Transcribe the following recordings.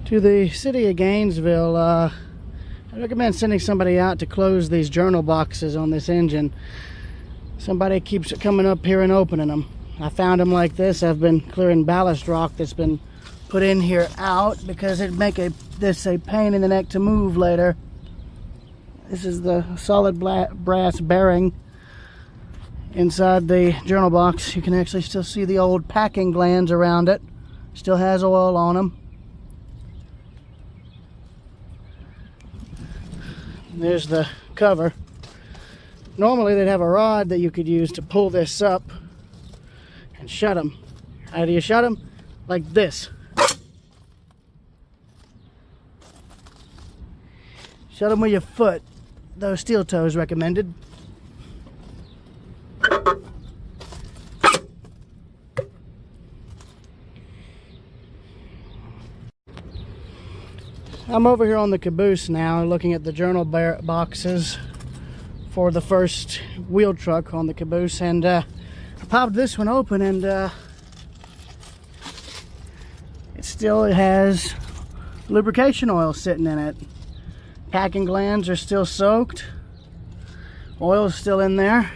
To the city of Gainesville, I recommend sending somebody out to close these journal boxes on this engine. Somebody keeps coming up here and opening them. I found them like this. I've been clearing ballast rock that's been put in here out because it'd make this a pain in the neck to move later. This is the solid brass bearing inside the journal box. You can actually still see the old packing glands around it. Still has oil on them. There's the cover. Normally they'd have a rod that you could use to pull this up and shut them. How do you shut them? Like this. Shut them with your foot. Those steel toes recommended. I'm over here on the caboose now looking at the journal boxes for the first wheel truck on the caboose, and I popped this one open, and it still has lubrication oil sitting in it. Packing glands are still soaked. Oil is still in there.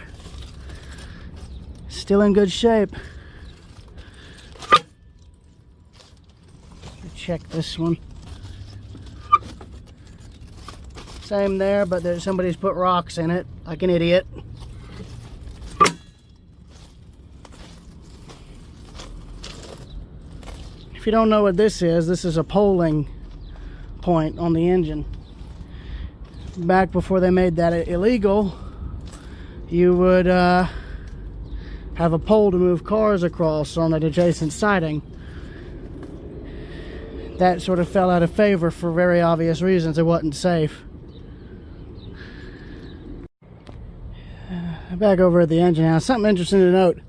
Still in good shape. Check this one. Same there, but there's somebody's put rocks in it, like an idiot. If you don't know what this is a polling point on the engine. Back before they made that illegal, you would have a pole to move cars across on an adjacent siding. That sort of fell out of favor for very obvious reasons. It wasn't safe. Back over at the engine now. Something interesting to note.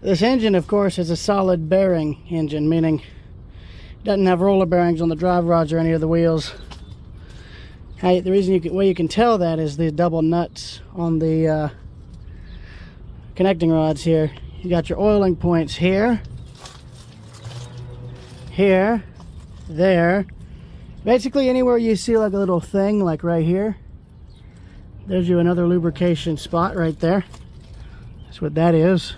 This engine, of course, is a solid bearing engine, meaning it doesn't have roller bearings on the drive rods or any of the wheels. The reason way you can tell that is the double nuts on the connecting rods here. You got your oiling points here, here, there. Basically anywhere you see like a little thing, like right here. There's you another lubrication spot right there. That's what that is.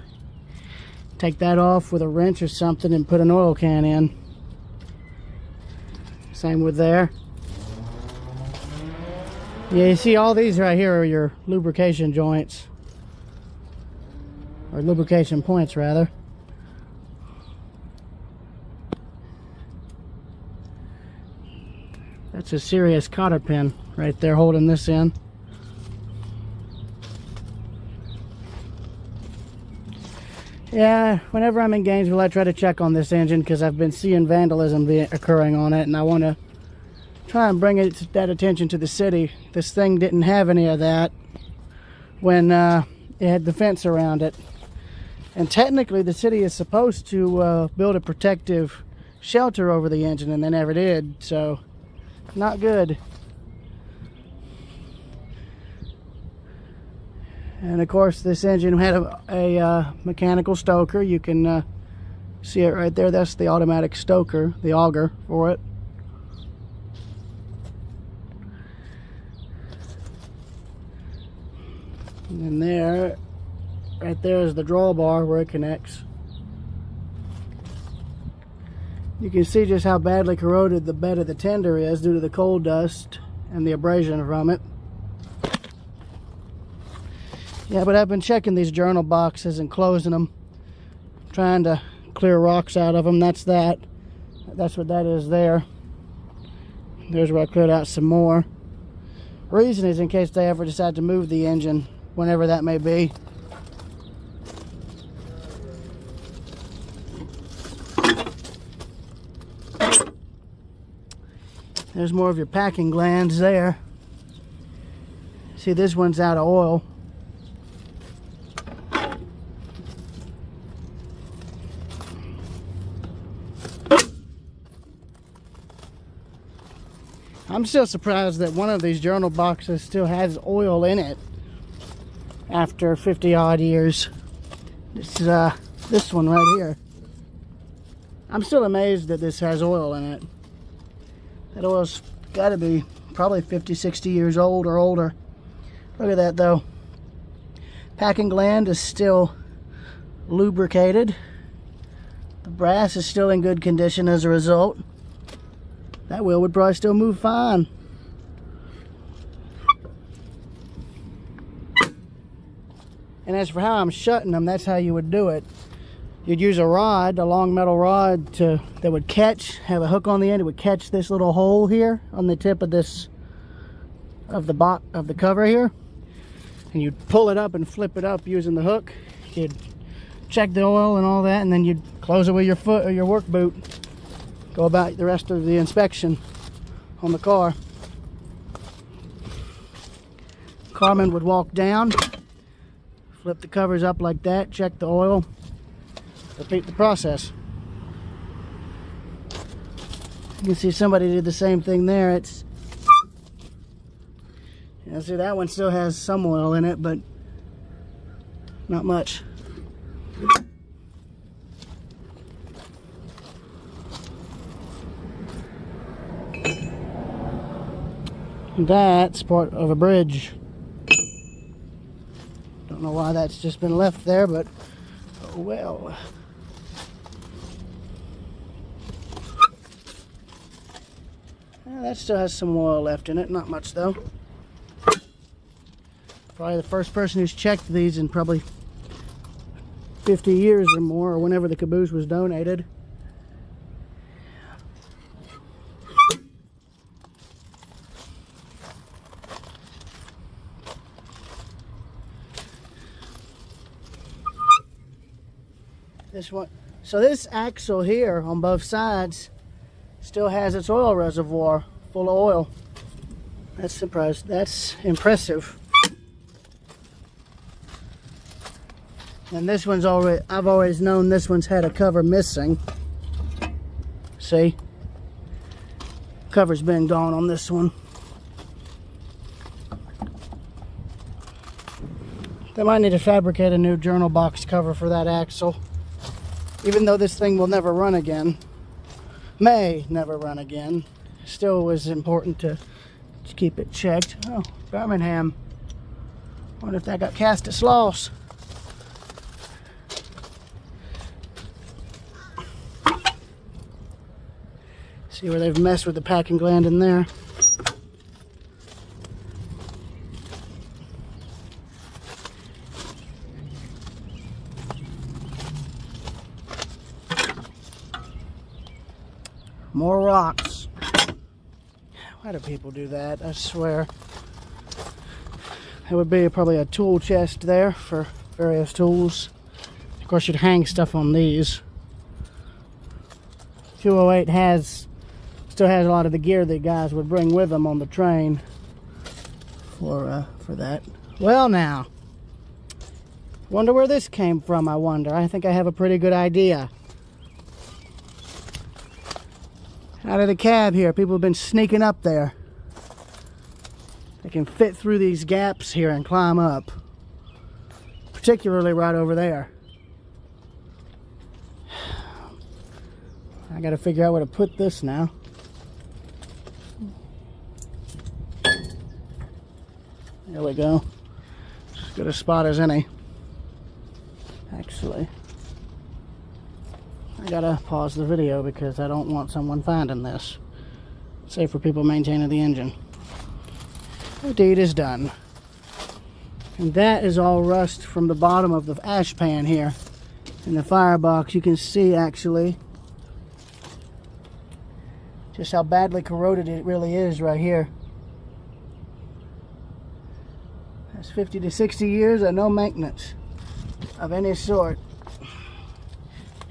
Take that off with a wrench or something and put an oil can in. Same with there. Yeah, you see all these right here are your lubrication joints. Or lubrication points, rather. That's a serious cotter pin right there holding this in. Yeah, whenever I'm in Gainesville, I try to check on this engine because I've been seeing vandalism occurring on it, and I want to try and bring that attention to the city. This thing didn't have any of that when it had the fence around it. And technically, the city is supposed to build a protective shelter over the engine, and they never did, so not good. And of course, this engine had a mechanical stoker. You can see it right there. That's the automatic stoker, the auger for it. And then there, right there is the drawbar where it connects. You can see just how badly corroded the bed of the tender is due to the coal dust and the abrasion from it. Yeah, but I've been checking these journal boxes and closing them, trying to clear rocks out of them. That's that. That's what that is there. There's where I cleared out some more. Reason is in case they ever decide to move the engine, whenever that may be. There's more of your packing glands there. See, this one's out of oil. I'm still surprised that one of these journal boxes still has oil in it after 50 odd years. This one right here. I'm still amazed that this has oil in it. That oil's got to be probably 50, 60 years old or older. Look at that though. Packing gland is still lubricated. The brass is still in good condition as a result. That wheel would probably still move fine. And as for how I'm shutting them, that's how you would do it. You'd use a rod, a long metal rod that would have a hook on the end. It would catch this little hole here on the tip of the cover here. And you'd pull it up and flip it up using the hook. You'd check the oil and all that, and then you'd close it with your foot or your work boot. Go about the rest of the inspection on the car. Carman would walk down, flip the covers up like that, check the oil, repeat the process. You can see somebody did the same thing there. See, that one still has some oil in it, but not much. That's part of a bridge. Don't know why that's just been left there, but oh well. That still has some oil left in it, not much though. Probably the first person who's checked these in probably 50 years or more, or whenever the caboose was donated. This one, so this axle here on both sides still has its oil reservoir full of oil. That's impressive. And this one's I've always known this one's had a cover missing. See? Cover's been gone on this one. They might need to fabricate a new journal box cover for that axle. Even though this thing will never run again. May never run again. Still was important to keep it checked. Oh, Birmingham. Wonder if that got cast at Sloss. See where they've messed with the packing gland in there. More rocks. Why do people do that? I swear. There would be probably a tool chest there for various tools. Of course, you'd hang stuff on these. 208 still has a lot of the gear that guys would bring with them on the train for that. Well, now, wonder where this came from. I think I have a pretty good idea. Out of the cab here, people have been sneaking up there. They can fit through these gaps here and climb up, particularly right over there. I got to figure out where to put this now. There we go. As good a spot as any. Actually, I gotta pause the video because I don't want someone finding this. Save for people maintaining the engine. The deed is done. And that is all rust from the bottom of the ash pan here. In the firebox, you can see actually just how badly corroded it really is right here. That's 50 to 60 years of no maintenance of any sort.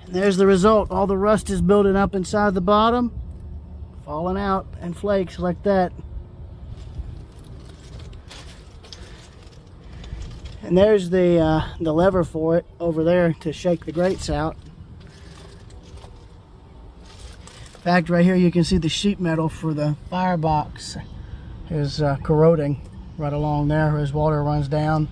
And there's the result. All the rust is building up inside the bottom, falling out in flakes like that. And there's the lever for it over there to shake the grates out. In fact, right here you can see the sheet metal for the firebox is corroding right along there as water runs down.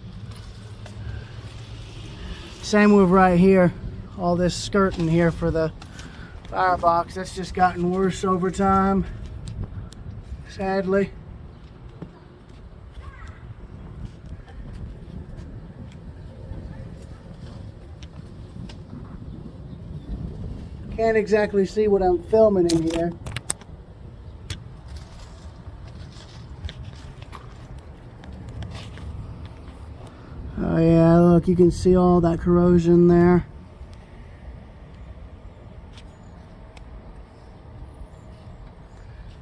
Same with right here. All this skirting here for the firebox, that's just gotten worse over time. sadly. Can't exactly see what I'm filming in here. Oh yeah, look, you can see all that corrosion there.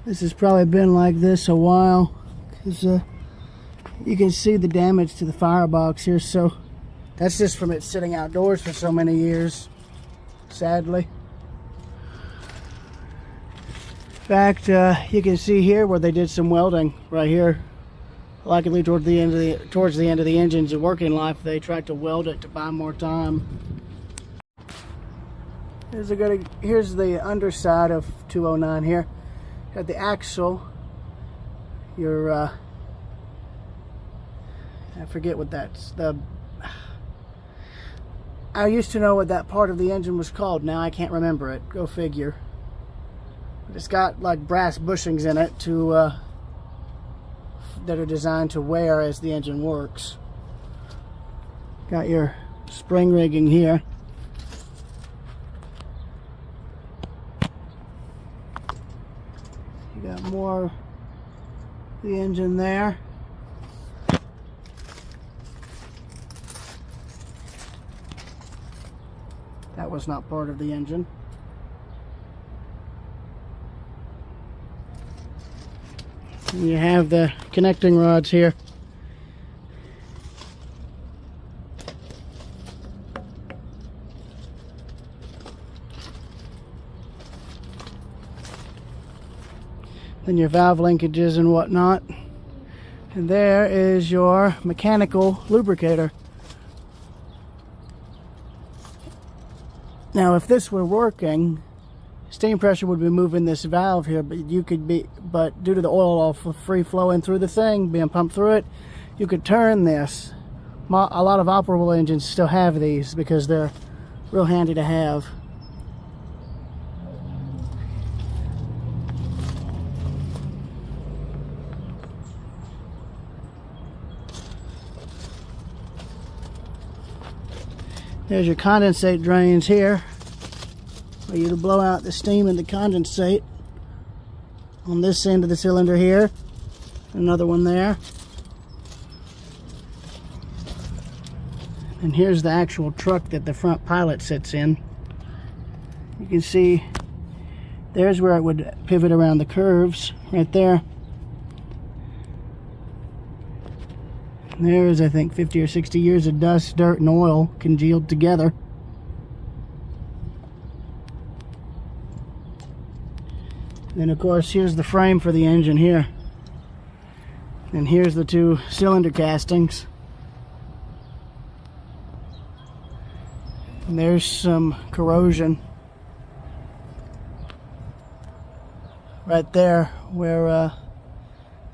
This has probably been like this a while, because you can see the damage to the firebox here. So that's just from it sitting outdoors for so many years, sadly. In fact, you can see here where they did some welding right here. Likely towards the end of the engine's working life, they tried to weld it to buy more time. Here's the underside of 209 here. Got the axle. I forget what that's. I used to know what that part of the engine was called. Now I can't remember it. Go figure. But it's got like brass bushings in it that are designed to wear as the engine works. Got your spring rigging here. You got more of the engine there. That was not part of the engine. And you have the connecting rods here. Then your valve linkages and whatnot. And there is your mechanical lubricator. Now if this were working, steam pressure would be moving this valve here, but due to the oil all free flowing through the thing, being pumped through it, you could turn this. A lot of operable engines still have these because they're real handy to have. There's your condensate drains here, for you to blow out the steam and the condensate on this end of the cylinder here. Another one there. And here's the actual truck that the front pilot sits in. You can see there's where it would pivot around the curves right there. And there's, I think, 50 or 60 years of dust, dirt, and oil congealed together. Then of course here's the frame for the engine here. And here's the two cylinder castings. And there's some corrosion right there where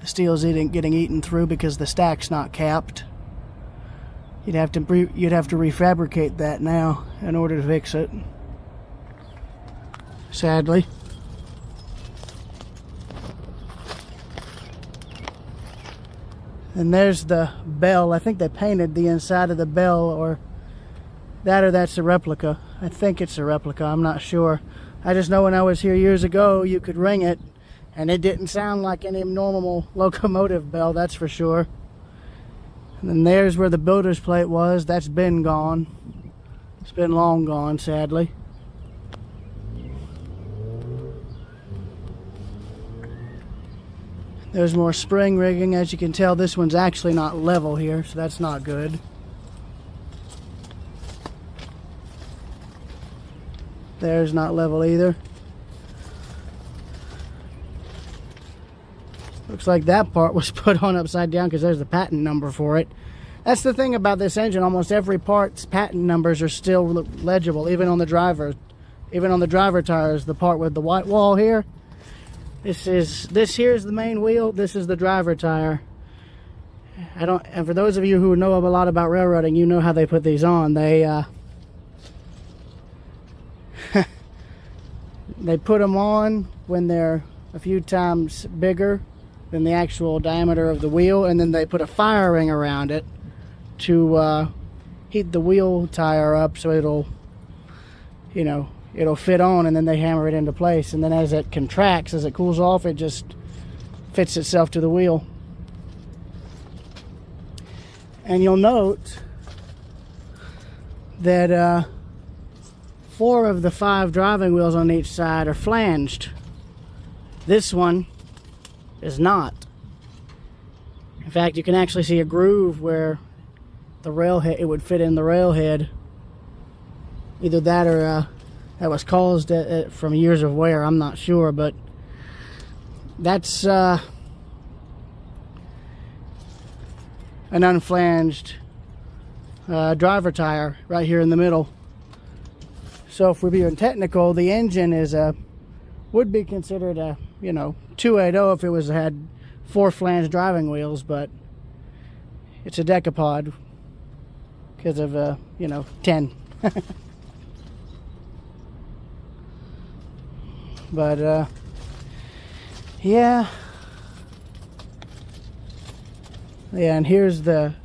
the steel's getting eaten through because the stack's not capped. You'd have to refabricate that now in order to fix it, sadly. And there's the bell. I think they painted the inside of the bell, or that's a replica. I think it's a replica, I'm not sure. I just know when I was here years ago, you could ring it and it didn't sound like any normal locomotive bell, that's for sure. And then there's where the builder's plate was. That's been gone. It's been long gone, sadly. There's more spring rigging. As you can tell, this one's actually not level here, so that's not good. There's not level either. Looks like that part was put on upside down because there's the patent number for it. That's the thing about this engine. Almost every part's patent numbers are still legible, even on the driver. Even on the driver tires, the part with the white wall here. This here is the main wheel. This is the driver tire. And for those of you who know a lot about railroading, you know how they put these on. They they put them on when they're a few times bigger than the actual diameter of the wheel, and then they put a fire ring around it to heat the wheel tire up so it'll, you know, it'll fit on, and then they hammer it into place, and then as it contracts, as it cools off, it just fits itself to the wheel. And you'll note that 4 of the 5 driving wheels on each side are flanged. This one is not. In fact, you can actually see a groove where the railhead, it would fit in the railhead. Either that or that was caused from years of wear, I'm not sure, but that's an unflanged driver tire right here in the middle. So if we're being technical, the engine is would be considered a, you know, 280 if it had 4 flanged driving wheels, but it's a decapod because of you know, 10. But yeah, and here's the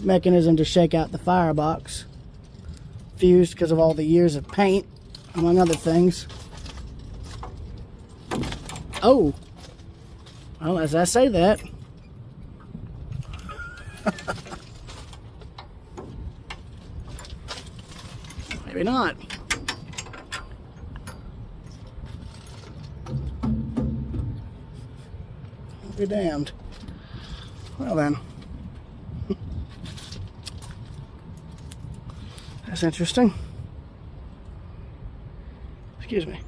mechanism to shake out the firebox. Fused because of all the years of paint, among other things. Oh, well, as I say that, maybe not. I'll be damned. Well then. That's interesting. Excuse me.